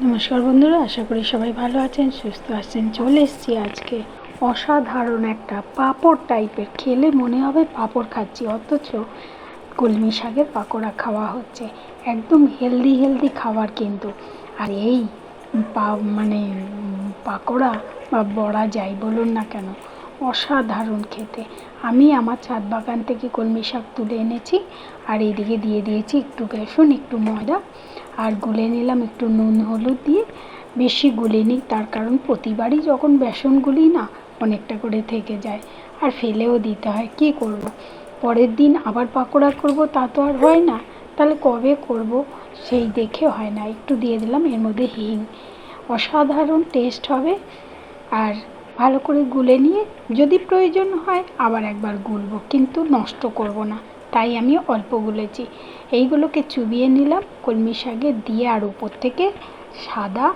নমস্কার বন্ধুরা, আশা করি সবাই ভালো আছেন, সুস্থ আছেন। চলে এসেছি আজকে অসাধারণ একটা পাঁপড় টাইপের, খেলে মনে হবে পাঁপড় খাচ্ছি, অথচ কলমি শাকের পাকোড়া খাওয়া হচ্ছে। একদম হেলদি হেলদি খাবার কিন্তু। আর এই মানে পাকোড়া বা বড়া যাই বলুন না কেন, অসাধারণ খেতে। আমি আমার ছাদ বাগান থেকে কলমি শাক তুলে এনেছি, আর এইদিকে দিয়ে দিয়েছি একটু বেসন, একটু ময়দা, আর গুলে নিলাম একটু নুন হলুদ দিয়ে। বেশি গুলে নিই, তার কারণ প্রতিবারই যখন বেসন গুলি না অনেকটা করে থেকে যায়, আর ফেলেও দিতে হয়, কী করব। পরের দিন আবার পাকোড়া করব, তা তো আর হয় না। তাহলে কবে করব সেই দেখে হয় না। একটু দিয়ে দিলাম এর মধ্যে হিং, অসাধারণ টেস্ট হবে। আর ভালো করে গুলে নিয়ে যদি প্রয়োজন হয় আবার একবার গুলবো, কিন্তু নষ্ট করব না, তাই আমি অল্প গুলেছি। এইগুলোকে চুবিয়ে নিলাম কলমি শাকে দিয়ে, আর উপর থেকে সাদা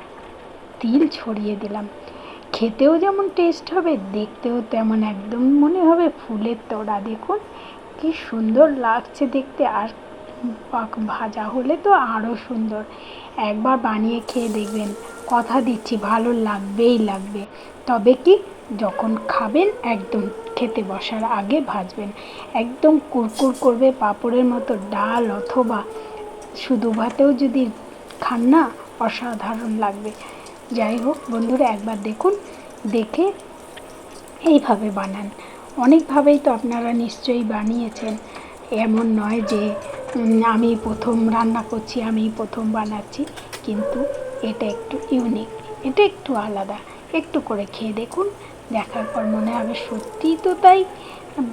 তিল ছড়িয়ে দিলাম। খেতেও যেমন টেস্ট হবে, দেখতেও তেমন একদম মনে হবে ফুলের তোড়া। দেখুন কি সুন্দর লাগছে দেখতে, আর ভাজা হলে তো আরও সুন্দর। একবার বানিয়ে খেয়ে দেখবেন, কথা দিচ্ছি ভালো লাগবেই লাগবে। তবে কি, যখন খাবেন একদম খেতে বসার আগে ভাজবেন, একদম কুরকুর করবে পাঁপড়ের মতো। ডাল অথবা শুধু ভাতেও যদি খান না, অসাধারণ লাগবে। যাই হোক বন্ধুরা, একবার দেখুন, দেখে এইভাবে বানান। অনেকভাবেই তো আপনারা নিশ্চয়ই বানিয়েছেন, এমন নয় যে আমি প্রথম রান্না করছি, আমি প্রথম বানাচ্ছি। কিন্তু এটা একটু ইউনিক, এটা একটু আলাদা। একটু করে খেয়ে দেখুন, দেখার পর মনে হবে সত্যিই তো তাই।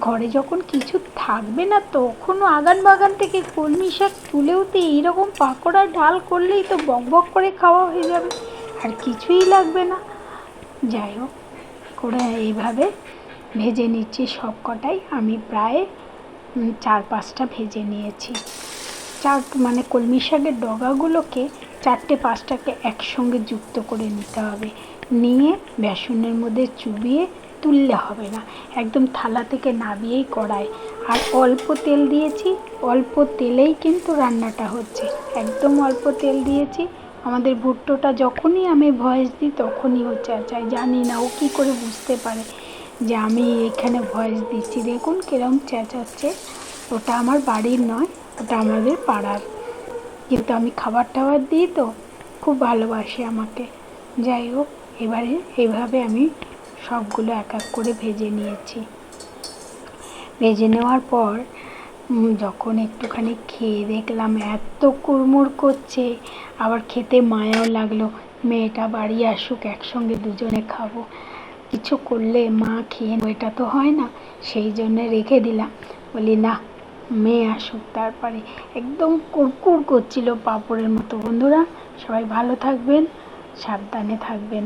ঘরে যখন কিছু থাকবে না, তখনও আগান বাগান থেকে কলমি শাক তুলেও তো এইরকম পাকোড়া ডাল করলেই তো বক বক করে খাওয়া হয়ে যাবে, আর কিছুই লাগবে না। যাই হোক, করে এইভাবে ভেজে নিচ্ছি সব কটাই। আমি প্রায় 4-5টা ভেজে নিয়েছি। মানে কলমি শাকের ডগাগুলোকে 4-5টাকে একসঙ্গে যুক্ত করে নিতে হবে। নিয়ে বেসনের মধ্যে চুবিয়ে তুললে হবে না, একদম থালা থেকে নামিয়েই কড়াই। আর অল্প তেল দিয়েছি, অল্প তেলেই কিন্তু রান্নাটা হচ্ছে, একদম অল্প তেল দিয়েছি। আমাদের ভুট্টোটা যখনই আমি ভয়েস দিই তখনই ও চেঁচায়, জানি না ও কী করে বুঝতে পারে যে আমি এখানে ভয়েস দিচ্ছি। দেখুন কিরম চেঁচাচ্ছে। ওটা আমার বাড়ির নয়, ওটা আমাদের পাড়ার, কিন্তু আমি খাবার টাবার দিই তো, খুব ভালোবাসে আমাকে। যাই হোক, এবারে এইভাবে আমি সবগুলো এক এক করে ভেজে নিয়েছি। ভেজে নেওয়ার পর যখন একটুখানি খেয়ে দেখলাম এত কুড়মুড় করছে, আবার খেতে মায়াও লাগলো। মেয়েটা বাড়ি আসুক, একসঙ্গে দুজনে খাবো। কিছু করলে মা খেয়ে এটা তো হয় না, সেই জন্যে রেখে দিলাম। বলি না, মেয়ে আসুক তারপরে। একদম কুরকুর করছিল পাঁপড়ের মতো। বন্ধুরা সবাই ভালো থাকবেন, সাবধানে থাকবেন।